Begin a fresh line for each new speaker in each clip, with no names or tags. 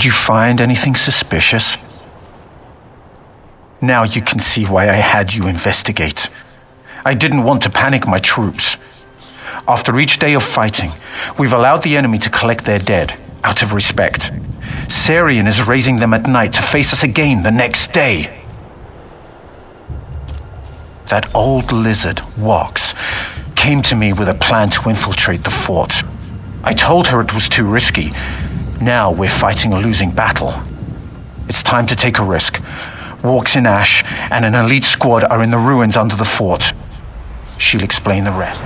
Did you find anything suspicious? Now you can see why I had you investigate. I didn't want to panic my troops. After each day of fighting, we've allowed the enemy to collect their dead, out of respect. Sarian is raising them at night to face us again the next day. That old lizard, Wox, came to me with a plan to infiltrate the fort. I told her it was too risky. Now we're fighting a losing battle. It's time to take a risk. Wox and Ash and an elite squad are in the ruins under the fort. She'll explain the rest.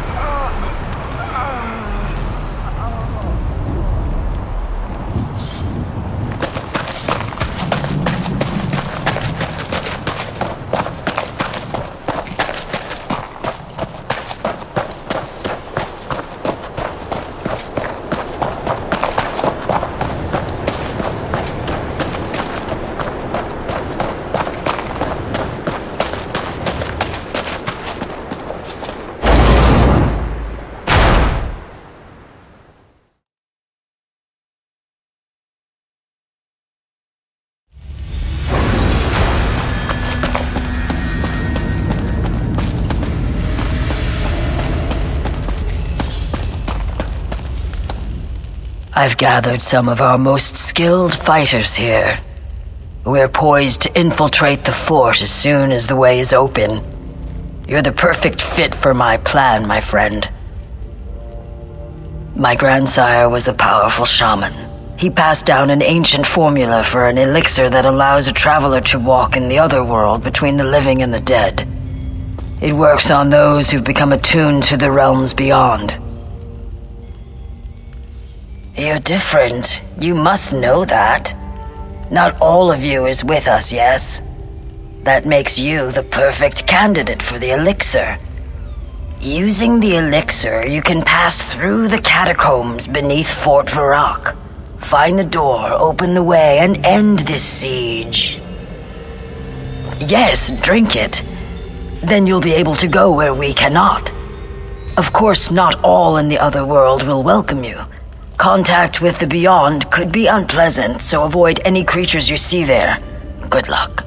I've gathered some of our most skilled fighters here. We're poised to infiltrate the fort as soon as the way is open. You're the perfect fit for my plan, my friend. My grandsire was a powerful shaman. He passed down an ancient formula for an elixir that allows a traveler to walk in the other world between the living and the dead. It works on those who've become attuned to the realms beyond. You're different. You must know that. Not all of you is with us, yes? That makes you the perfect candidate for the elixir. Using the elixir, you can pass through the catacombs beneath Fort Varrock, find the door, open the way, and end this siege. Yes, drink it. Then you'll be able to go where we cannot. Of course, not all in the other world will welcome you. Contact with the beyond could be unpleasant, so avoid any creatures you see there. Good luck.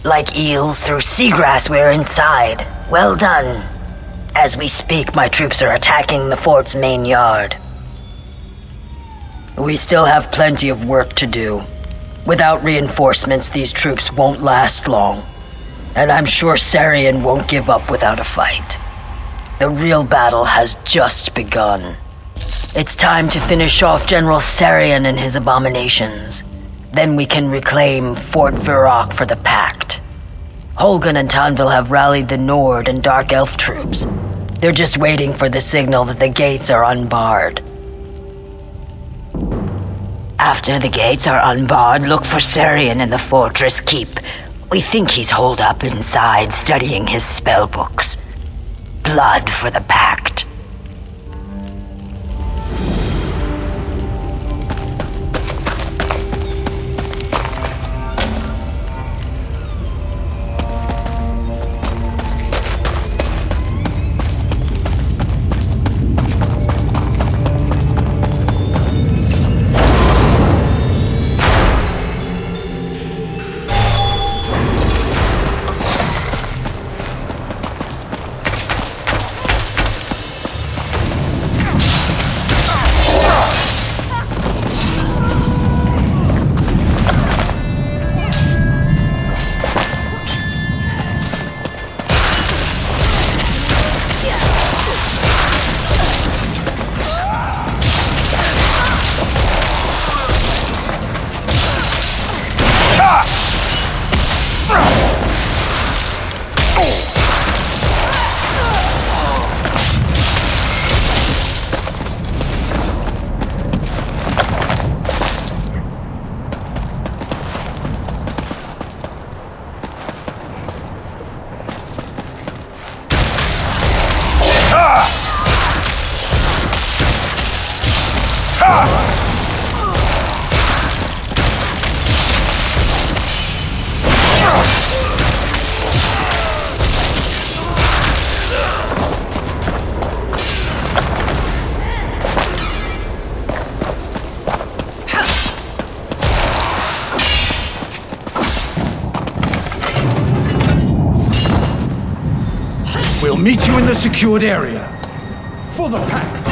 Like eels through seagrass, we're inside. Well done. As we speak, my troops are attacking the fort's main yard. We still have plenty of work to do. Without reinforcements, these troops won't last long. And I'm sure Sarian won't give up without a fight. The real battle has just begun. It's time to finish off General Sarian and his abominations. Then we can reclaim Fort Virok for the Pact. Holgun and Tanville have rallied the Nord and Dark Elf troops. They're just waiting for the signal that the gates are unbarred. After the gates are unbarred, look for Sarian in the fortress keep. We think he's holed up inside studying his spell books. Blood for the Pact.
We'll meet you in the secured area. For the pact!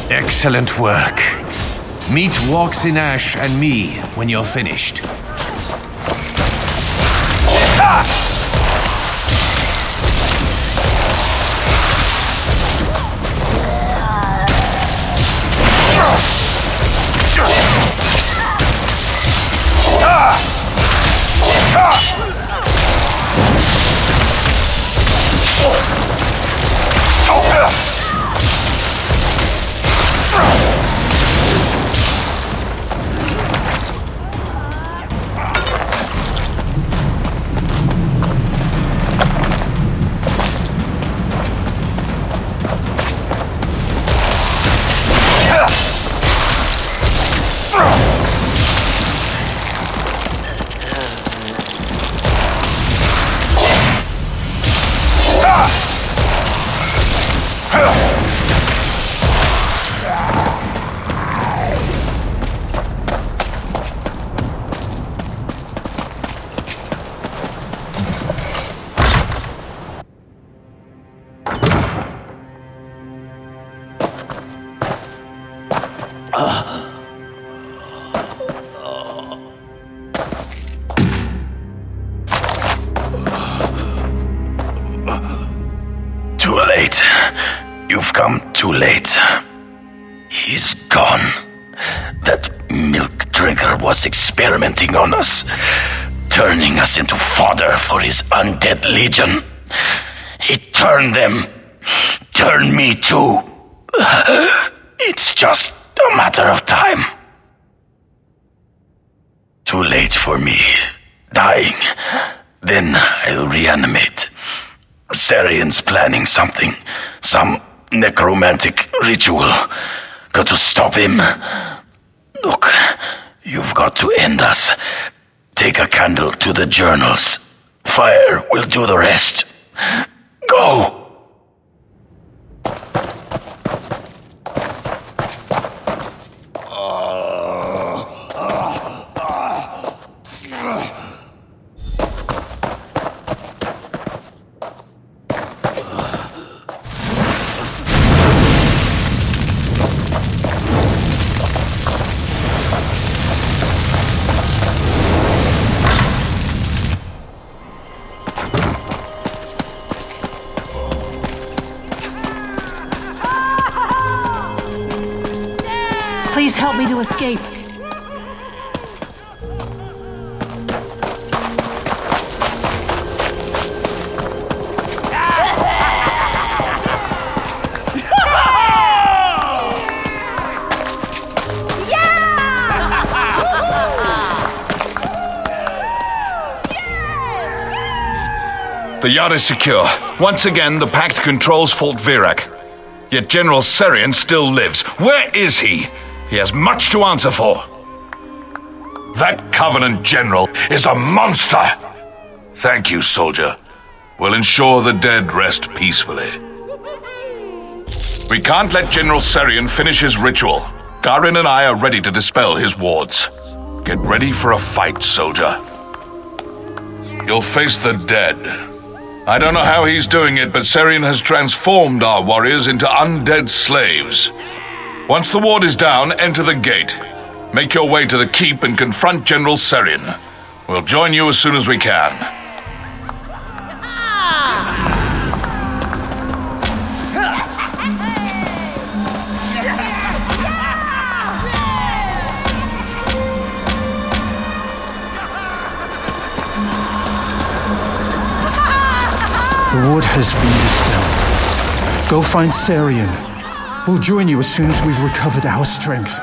Excellent work. Meet Walks in Ash and me when you're finished.
Too late. You've come too late. He's gone. That milk drinker was experimenting on us, turning us into fodder for his undead legion. He turned them. Turn me too. It's just a matter of time. Too late for me. Dying. Then I'll reanimate. Sarian's planning something. Some necromantic ritual. Got to stop him. Look, you've got to end us. Take a candle to the journals. Fire will do the rest. Go!
Please help me to escape.
The yard is secure. Once again, the Pact controls Fort Virak. Yet General Serian still lives. Where is he? He has much to answer for. That Covenant General is a monster! Thank you, soldier. We'll ensure the dead rest peacefully. We can't let General Serian finish his ritual. Garin and I are ready to dispel his wards. Get ready for a fight, soldier. You'll face the dead. I don't know how he's doing it, but Serian has transformed our warriors into undead slaves. Once the ward is down, enter the gate. Make your way to the keep and confront General Serian. We'll join you as soon as we can.
The ward has been dispelled. Go find Serian. We'll join you as soon as we've recovered our strength.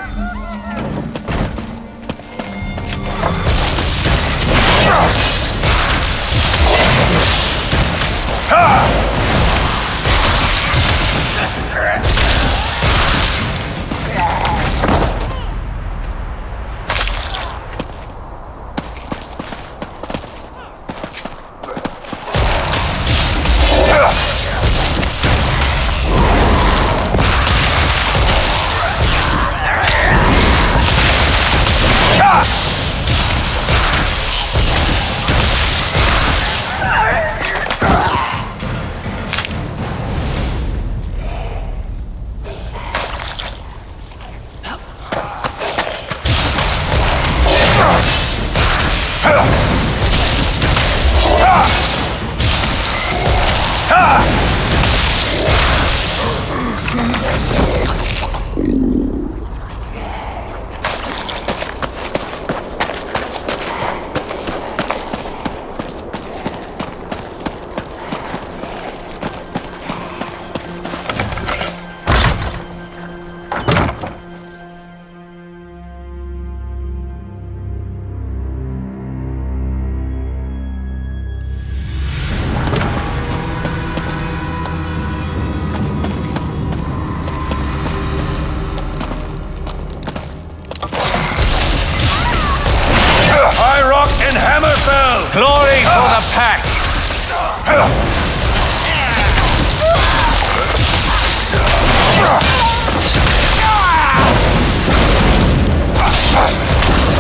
Glory for the Pact!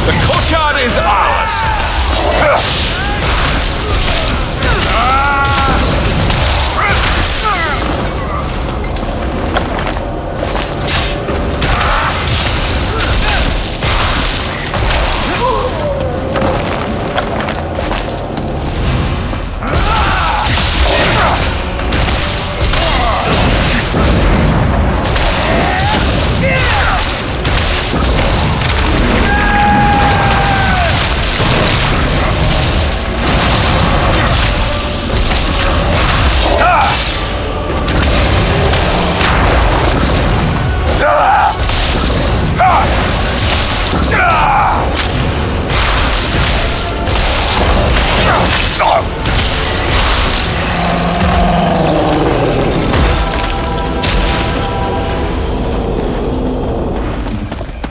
The courtyard is ours!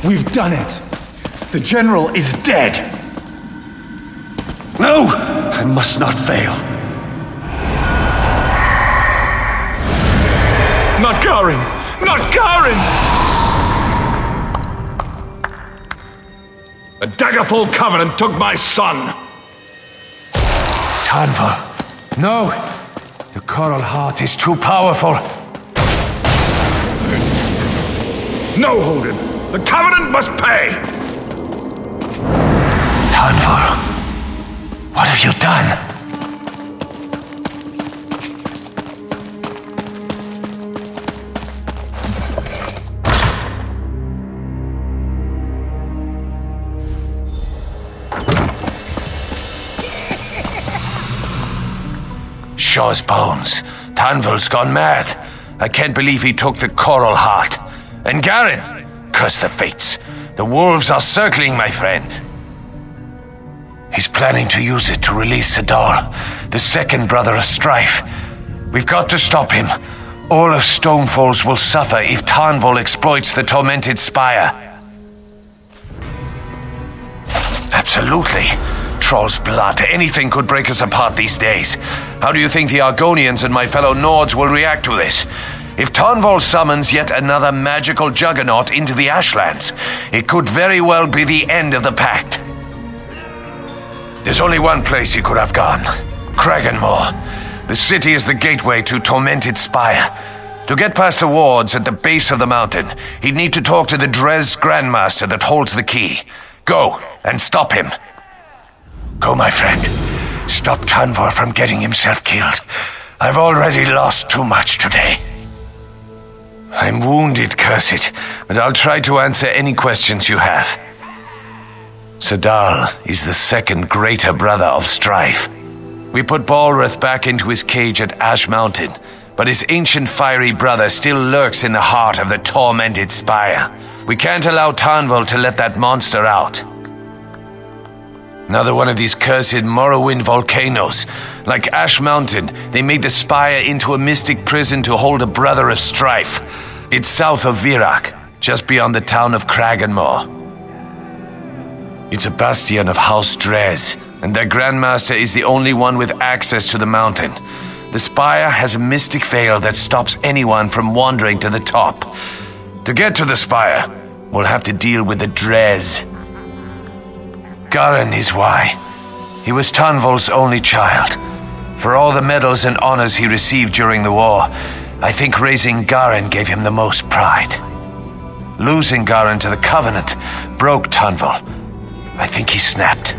We've done it! The General is dead!
No! I must not fail.
Not Garin! Not Garin! The Daggerfall Covenant took my son!
Tanval. No! The Coral Heart is too powerful.
No, Holden! The Covenant must pay!
Tanval, what have you done? Shaw's bones. Tanval's gone mad. I can't believe he took the Coral Heart. And Garin! Curse the fates. The wolves are circling, my friend. He's planning to use it to release Sadal, the second brother of Strife. We've got to stop him. All of Stonefalls will suffer if Tarnval exploits the tormented spire. Absolutely. Troll's blood. Anything could break us apart these days. How do you think the Argonians and my fellow Nords will react to this? If Tarnval summons yet another magical juggernaut into the Ashlands, it could very well be the end of the pact. There's only one place he could have gone. Kraganmore. The city is the gateway to Tormented Spire. To get past the wards at the base of the mountain, he'd need to talk to the Dres Grandmaster that holds the key. Go, and stop him. Go, my friend. Stop Tarnval from getting himself killed. I've already lost too much today. I'm wounded, Cursed, but I'll try to answer any questions you have. Sadal is the second greater brother of Strife. We put Balrith back into his cage at Ash Mountain, but his ancient fiery brother still lurks in the heart of the tormented spire. We can't allow Tarnval to let that monster out. Another one of these cursed Morrowind volcanoes. Like Ash Mountain, they made the spire into a mystic prison to hold a brother of Strife. It's south of Virak, just beyond the town of Kraganmore. It's a bastion of House Dres, and their Grandmaster is the only one with access to the mountain. The spire has a mystic veil that stops anyone from wandering to the top. To get to the spire, we'll have to deal with the Dres. Garin is why. He was Tarnval's only child. For all the medals and honors he received during the war, I think raising Garin gave him the most pride. Losing Garin to the Covenant broke Tarnval. I think he snapped.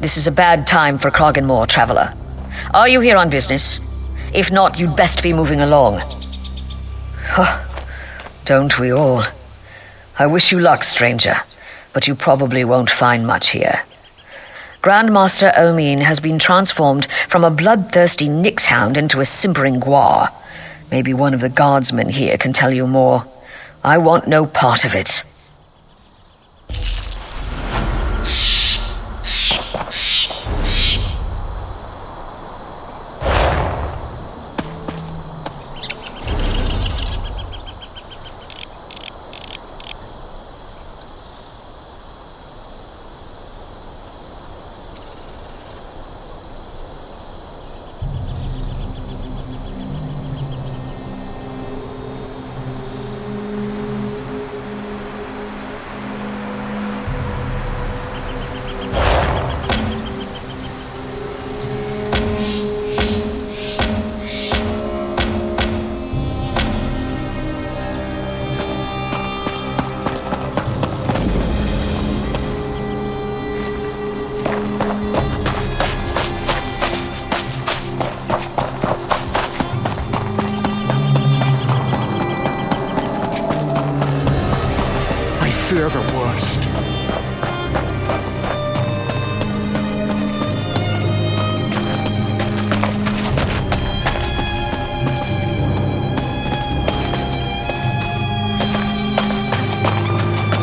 This is a bad time for Crogganmore, traveler. Are you here on business? If not, you'd best be moving along. Don't we all? I wish you luck, stranger, but you probably won't find much here. Grandmaster Omin has been transformed from a bloodthirsty nixhound into a simpering guar. Maybe one of the guardsmen here can tell you more. I want no part of it.
Fear the worst.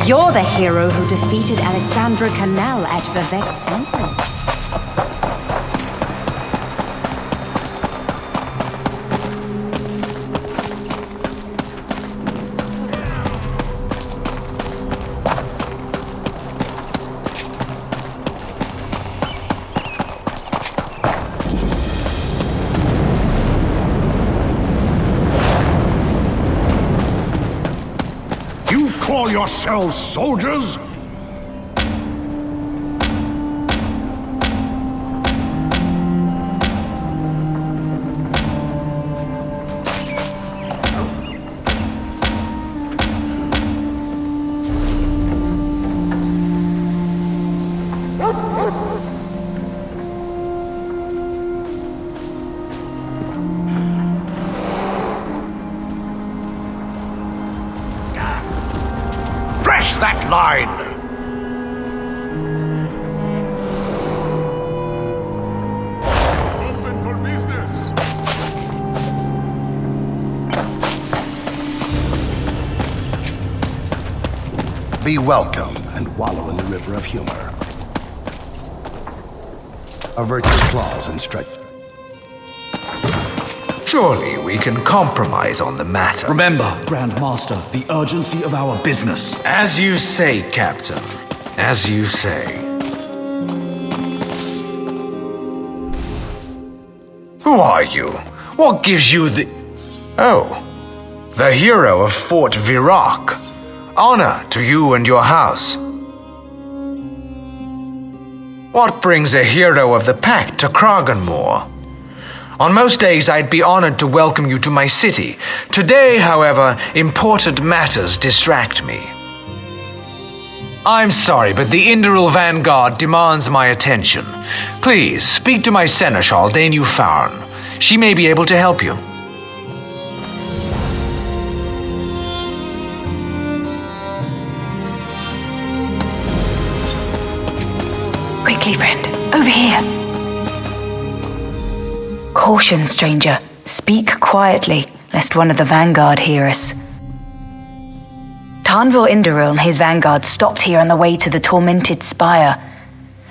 You're the hero who defeated Alexandra Canal at Vivek's Empress.
You call yourselves soldiers? Press that line! Open for business!
Be welcome and wallow in the river of humor. Avert your claws and stretch.
Surely we can compromise on the matter.
Remember, Grandmaster, the urgency of our business.
As you say, Captain. As you say. Who are you? What gives you the... Oh. The hero of Fort Virac. Honor to you and your house. What brings a hero of the pack to Crogganmore? On most days, I'd be honored to welcome you to my city. Today, however, important matters distract me. I'm sorry, but the Indoril Vanguard demands my attention. Please, speak to my Seneschal, Danu Farn. She may be able to help you.
Quickly, friend. Over here. Caution, stranger. Speak quietly, lest one of the Vanguard hear us. Tarnvil Indoril and his Vanguard stopped here on the way to the Tormented Spire.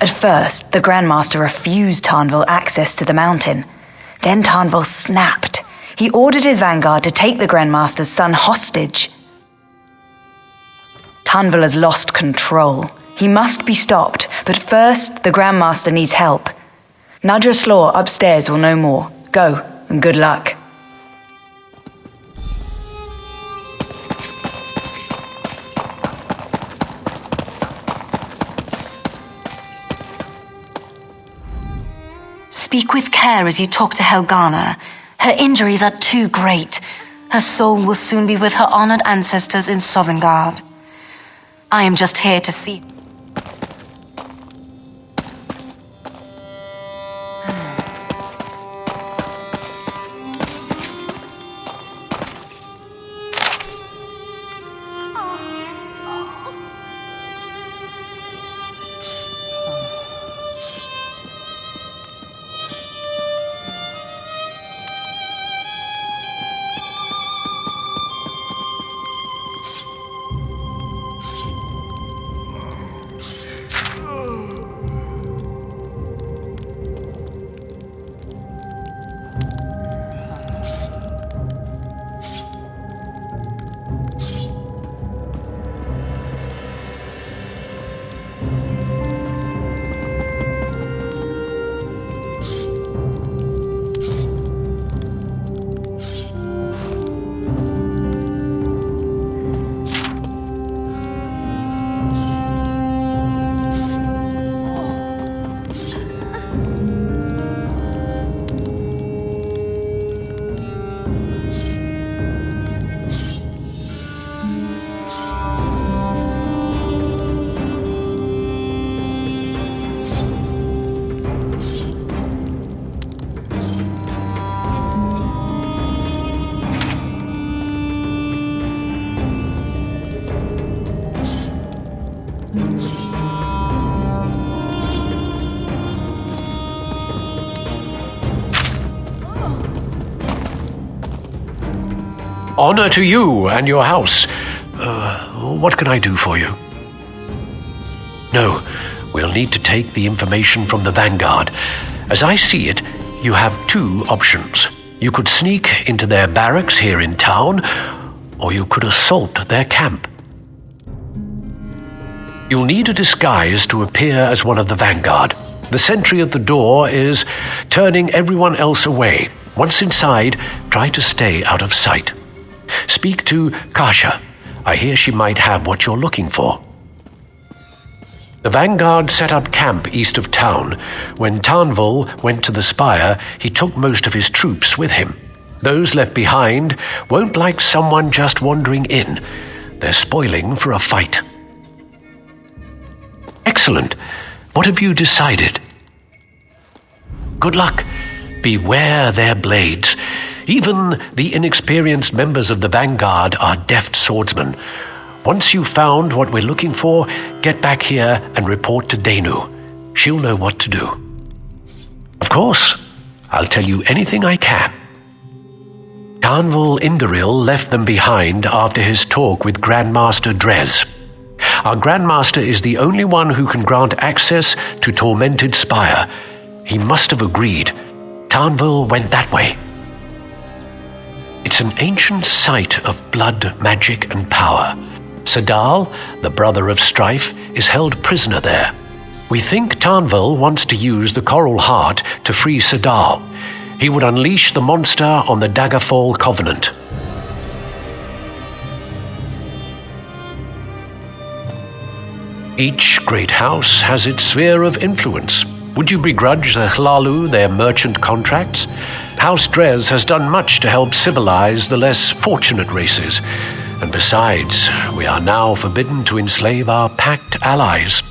At first, the Grandmaster refused Tarnvil access to the mountain. Then Tarnvil snapped. He ordered his Vanguard to take the Grandmaster's son hostage. Tarnvil has lost control. He must be stopped, but first, the Grandmaster needs help. Nudger Slaw upstairs will know more. Go, and good luck.
Speak with care as you talk to Helgana. Her injuries are too great. Her soul will soon be with her honored ancestors in Sovngarde. I am just here to see.
Honor to you and your house. What can I do for you? No, we'll need to take the information from the Vanguard. As I see it, you have two options. You could sneak into their barracks here in town, or you could assault their camp. You'll need a disguise to appear as one of the Vanguard. The sentry at the door is turning everyone else away. Once inside, try to stay out of sight. Speak to Kasha. I hear she might have what you're looking for. The Vanguard set up camp east of town. When Tarnval went to the spire, he took most of his troops with him. Those left behind won't like someone just wandering in. They're spoiling for a fight. Excellent. What have you decided? Good luck. Beware their blades. Even the inexperienced members of the Vanguard are deft swordsmen. Once you've found what we're looking for, get back here and report to Danu. She'll know what to do. Of course, I'll tell you anything I can. Tarnval Indaril left them behind after his talk with Grandmaster Drez. Our Grandmaster is the only one who can grant access to Tormented Spire. He must have agreed. Tarnval went that way. It's an ancient site of blood, magic, and power. Sadal, the brother of Strife, is held prisoner there. We think Tarnval wants to use the Coral Heart to free Sadal. He would unleash the monster on the Daggerfall Covenant. Each great house has its sphere of influence. Would you begrudge the Hlalu their merchant contracts? House Drez has done much to help civilize the less fortunate races. And besides, we are now forbidden to enslave our pact allies.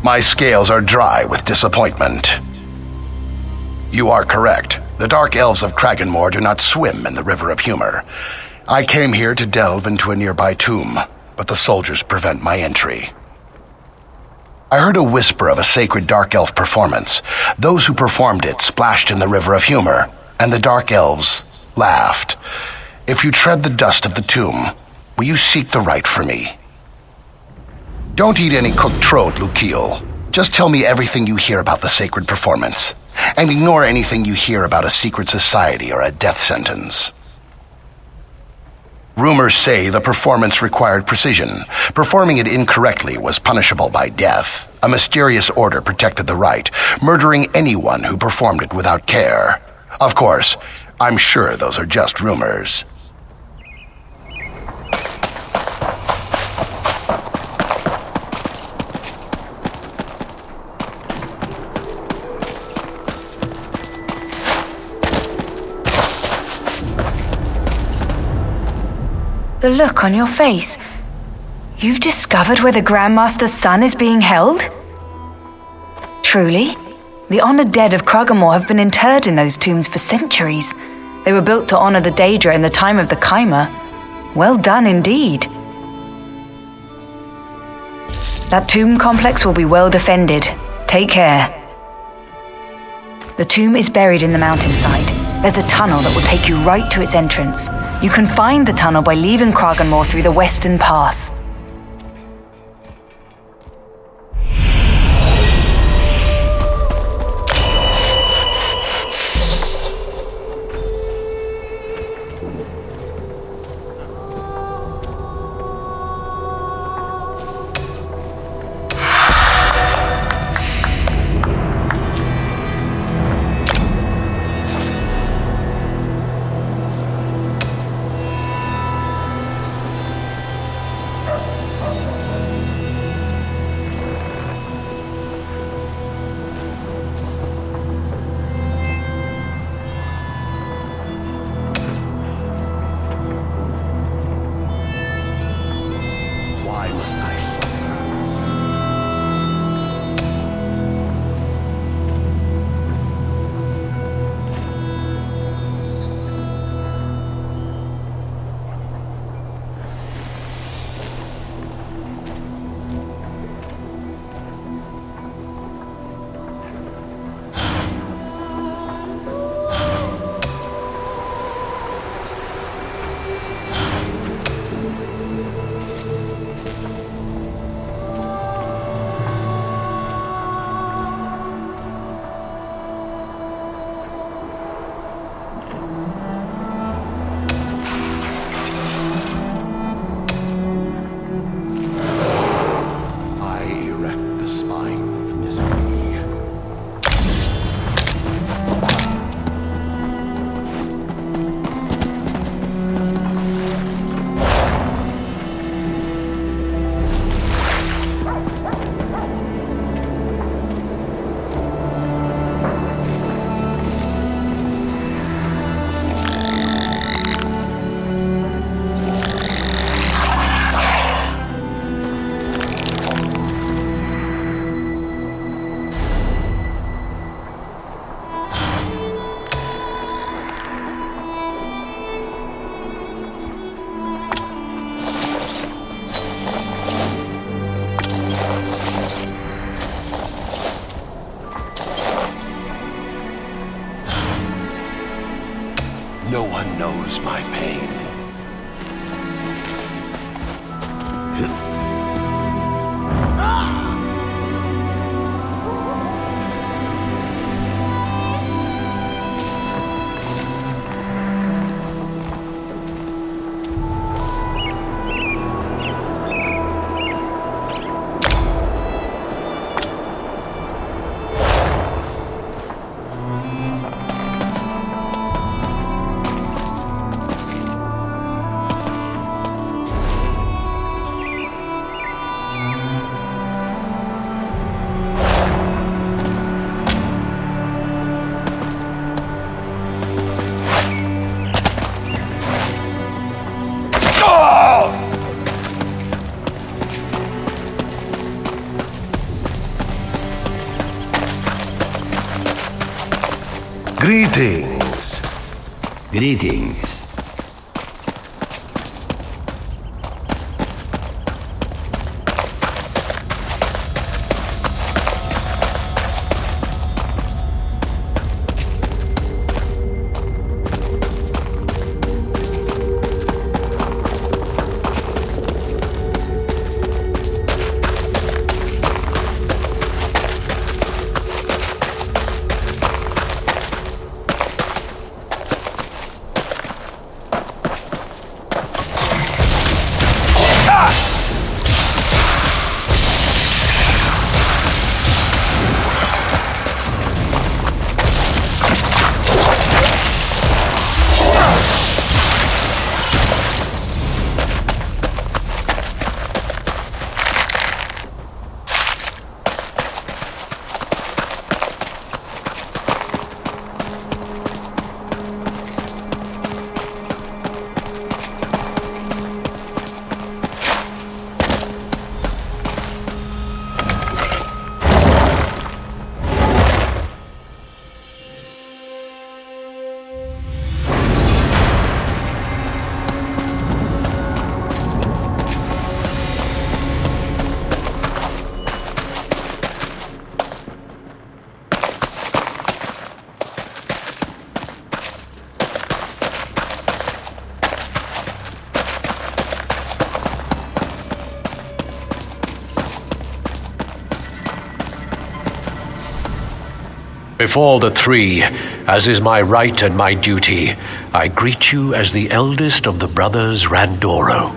My scales are dry with disappointment. You are correct. The Dark Elves of Kraganmore do not swim in the River of Humor. I came here to delve into a nearby tomb, but the soldiers prevent my entry. I heard a whisper of a sacred Dark Elf performance. Those who performed it splashed in the River of Humor, and the Dark Elves laughed. If you tread the dust of the tomb, will you seek the right for me? Don't eat any cooked trode, Lukiel. Just tell me everything you hear about the sacred performance, and ignore anything you hear about a secret society or a death sentence. Rumors say the performance required precision. Performing it incorrectly was punishable by death. A mysterious order protected the right, murdering anyone who performed it without care. Of course, I'm sure those are just rumors.
The look on your face. You've discovered where the Grandmaster's son is being held? Truly? The honored dead of Kraganmore have been interred in those tombs for centuries. They were built to honor the Daedra in the time of the Chimer. Well done indeed. That tomb complex will be well defended. Take care. The tomb is buried in the mountainside. There's a tunnel that will take you right to its entrance. You can find the tunnel by leaving Kraganmore through the Western Pass.
No one knows my pain.
Greetings.
Greetings.
Before the three, as is my right and my duty, I greet you as the eldest of the brothers Randoro.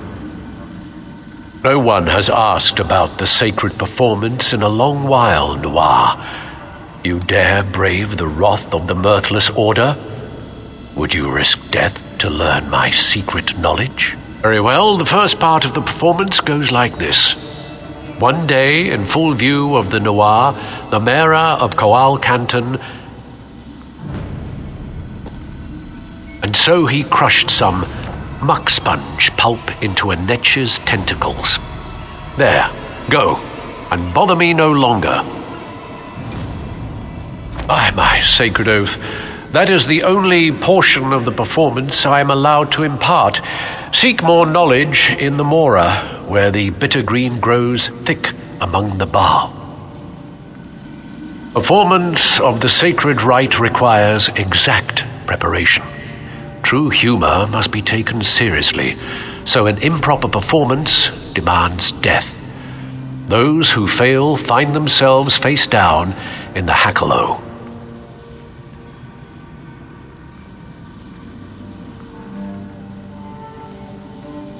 No one has asked about the sacred performance in a long while, Noir. You dare brave the wrath of the Mirthless Order? Would you risk death to learn my secret knowledge? Very well, the first part of the performance goes like this. One day, in full view of the Noir, the mayor of Coal Canton, and so he crushed some muck sponge pulp into a netch's tentacles. There, go, and bother me no longer. By my sacred oath, that is the only portion of the performance I am allowed to impart. Seek more knowledge in the Mora, where the bitter green grows thick among the bar. Performance of the sacred rite requires exact preparation. True humor must be taken seriously, so an improper performance demands death. Those who fail find themselves face down in the Hackalow.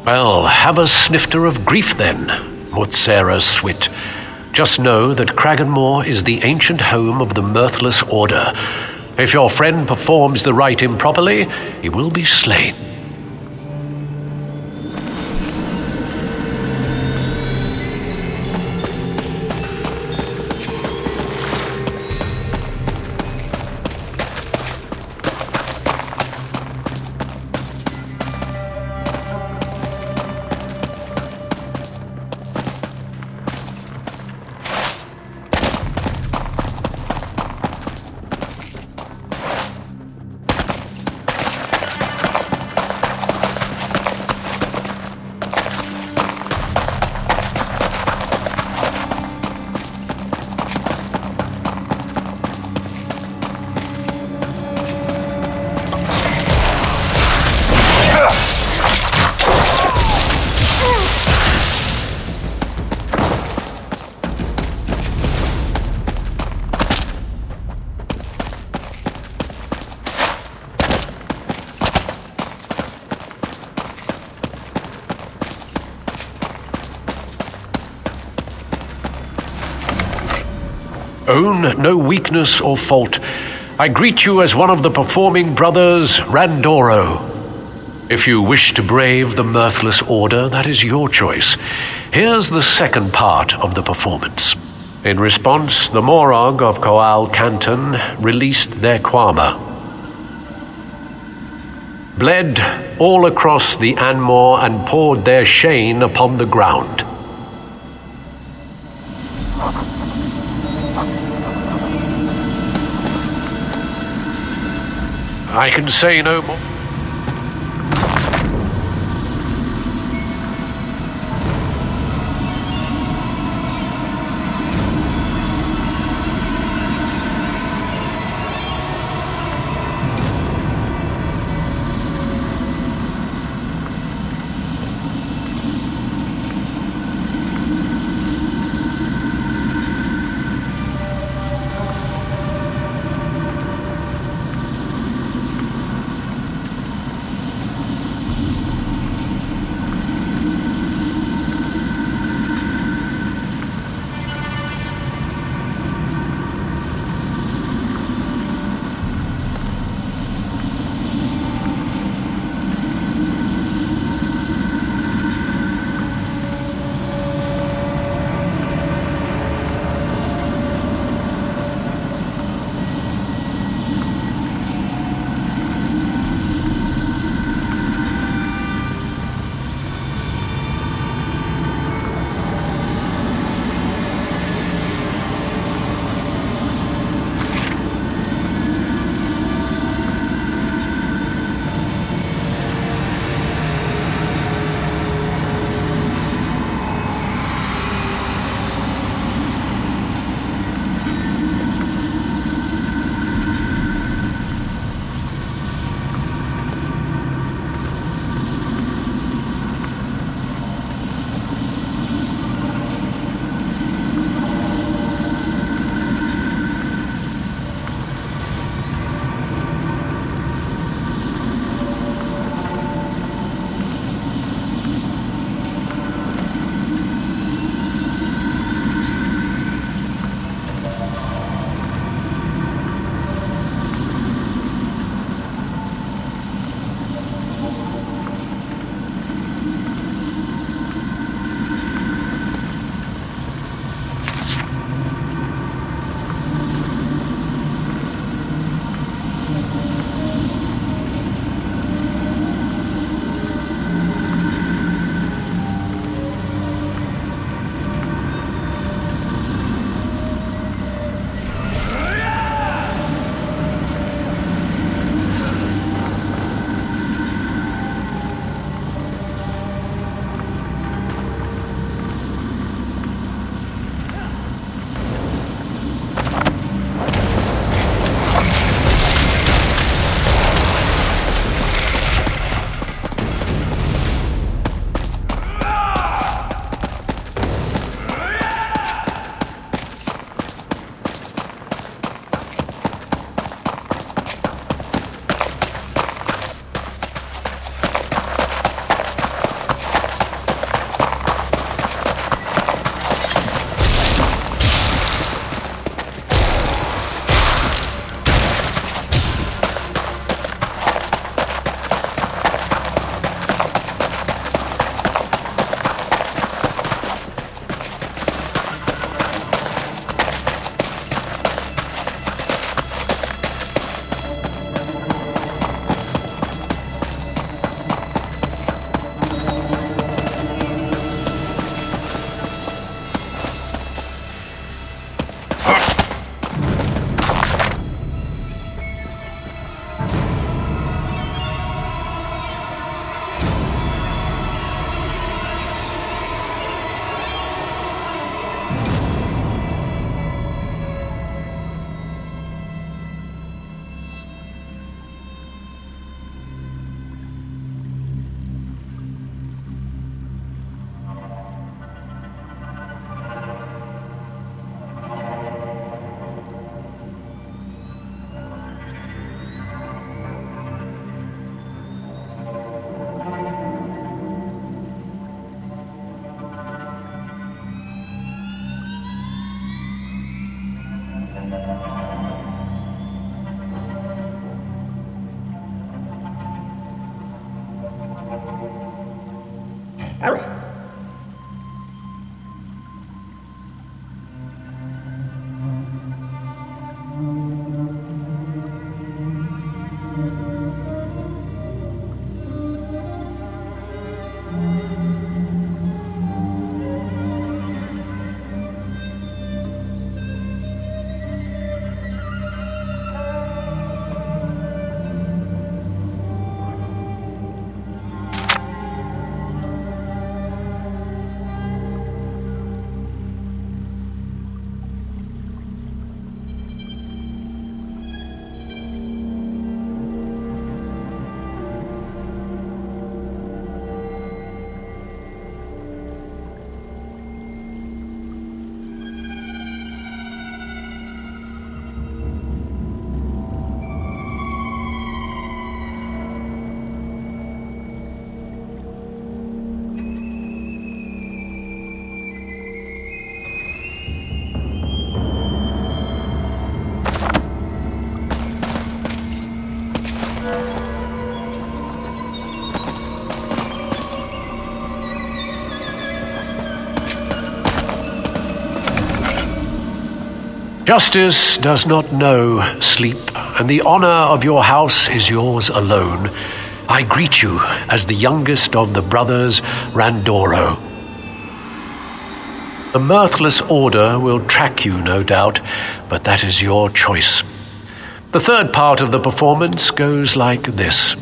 Well, have a snifter of grief then, Mutsera Swit. Just know that Cragganmore is the ancient home of the Mirthless Order. If your friend performs the rite improperly, he will be slain. Own no weakness or fault. I greet you as one of the performing brothers Randoro. If you wish to brave the Mirthless Order, that is your choice. Here's the second part of the performance. In response, the Morag of Coal Canton released their Kwama. Bled all across the Anmore and poured their Shane upon the ground. I can say no more. Justice does not know sleep, and the honor of your house is yours alone. I greet you as the youngest of the brothers Randoro. The mirthless order will track you, no doubt, but that is your choice. The third part of the performance goes like this.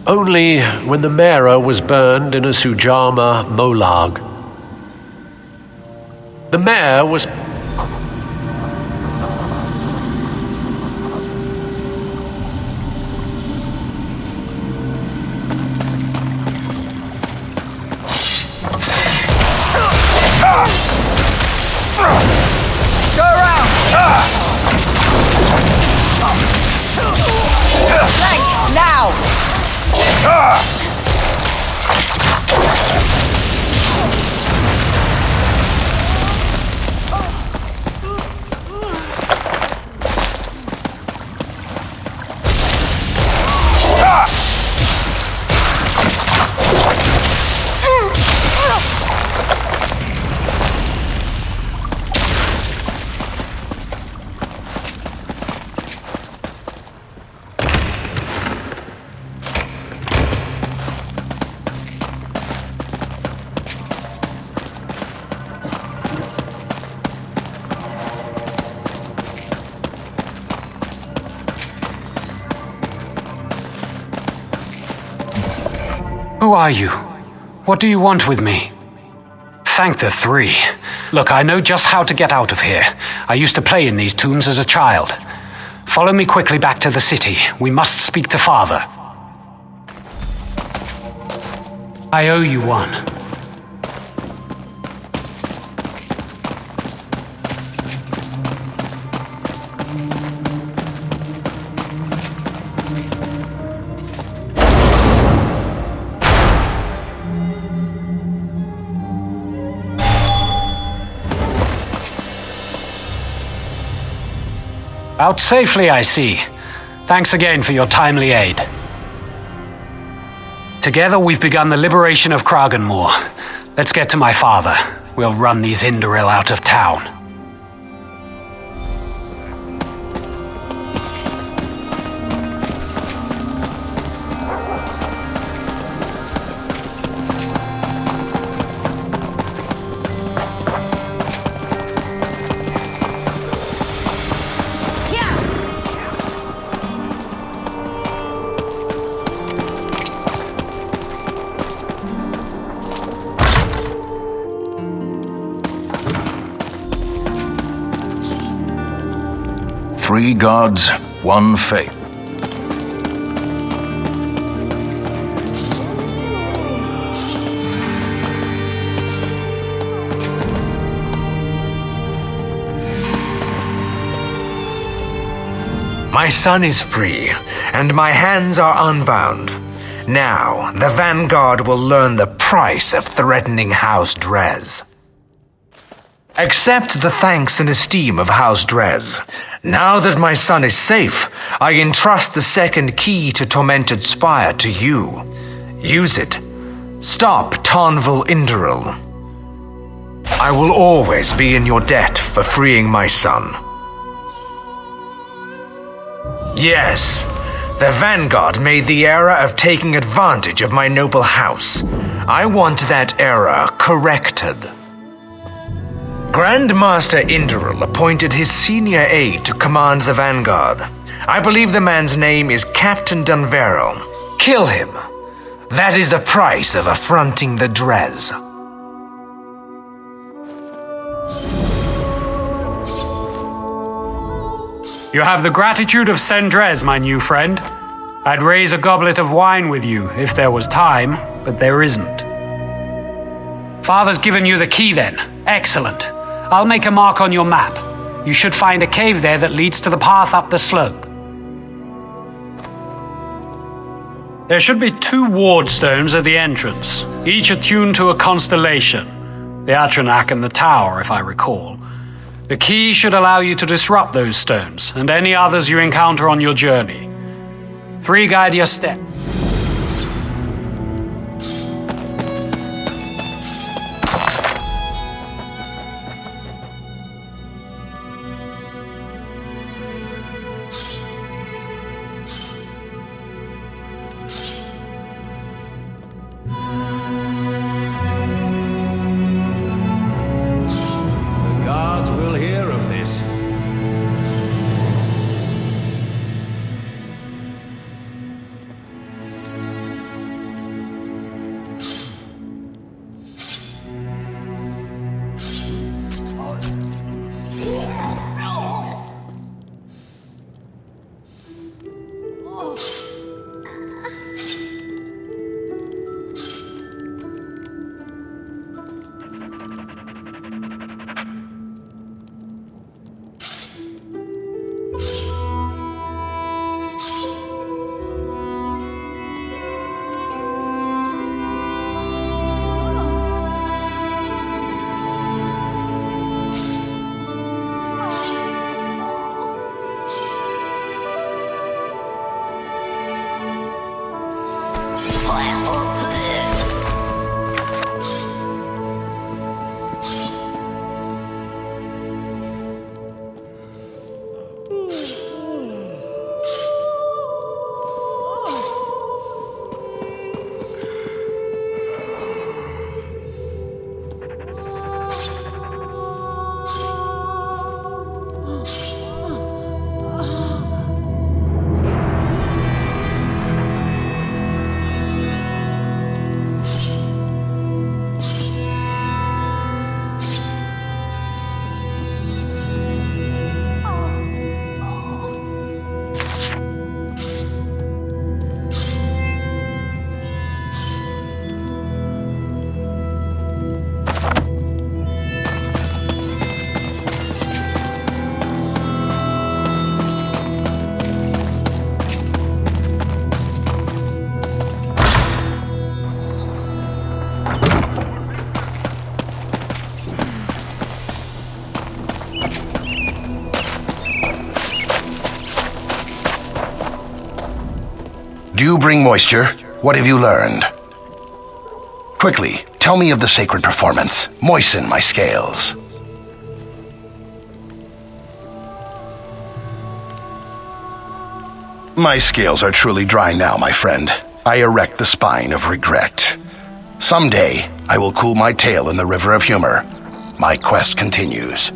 Only when the Mera was burned in a Sujama molag. The mare was...
Go around! Flank, now!
Who are you? What do you want with me? Thank the three. Look, I know just how to get out of here. I used to play in these tombs as a child. Follow me quickly back to the city. We must speak to Father. I owe you one. Out safely, I see. Thanks again for your timely aid. Together we've begun the liberation of Kraganmore. Let's get to my father. We'll run these Indoril out of town.
Three gods, one faith.
My son is free, and my hands are unbound. Now, the Vanguard will learn the price of threatening House Drez. Accept the thanks and esteem of House Drez. Now that my son is safe, I entrust the second key to Tormented Spire to you. Use it. Stop Tarnval Indoril. I will always be in your debt for freeing my son. Yes, the Vanguard made the error of taking advantage of my noble house. I want that error corrected. Grandmaster Indoril appointed his senior aide to command the Vanguard. I believe the man's name is Captain Dunveril. Kill him. That is the price of affronting the Drez.
You have the gratitude of Sendrez, my new friend. I'd raise a goblet of wine with you if there was time, but there isn't. Father's given you the key then. Excellent. I'll make a mark on your map. You should find a cave there that leads to the path up the slope. There should be 2 ward stones at the entrance, each attuned to a constellation. The Atranak and the Tower, if I recall. The key should allow you to disrupt those stones, and any others you encounter on your journey. 3 guide your step.
Dew bring moisture. What have you learned? Quickly, tell me of the sacred performance. Moisten my scales. My scales are truly dry now, my friend. I erect the spine of regret. Someday, I will cool my tail in the river of humor. My quest continues.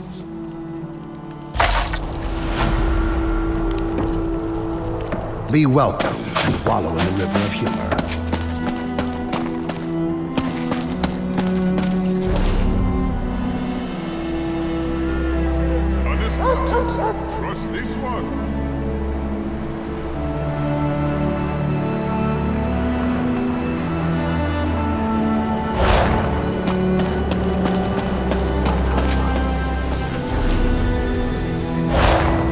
Be welcome and wallow in the river of humor.
Honest, trust this one.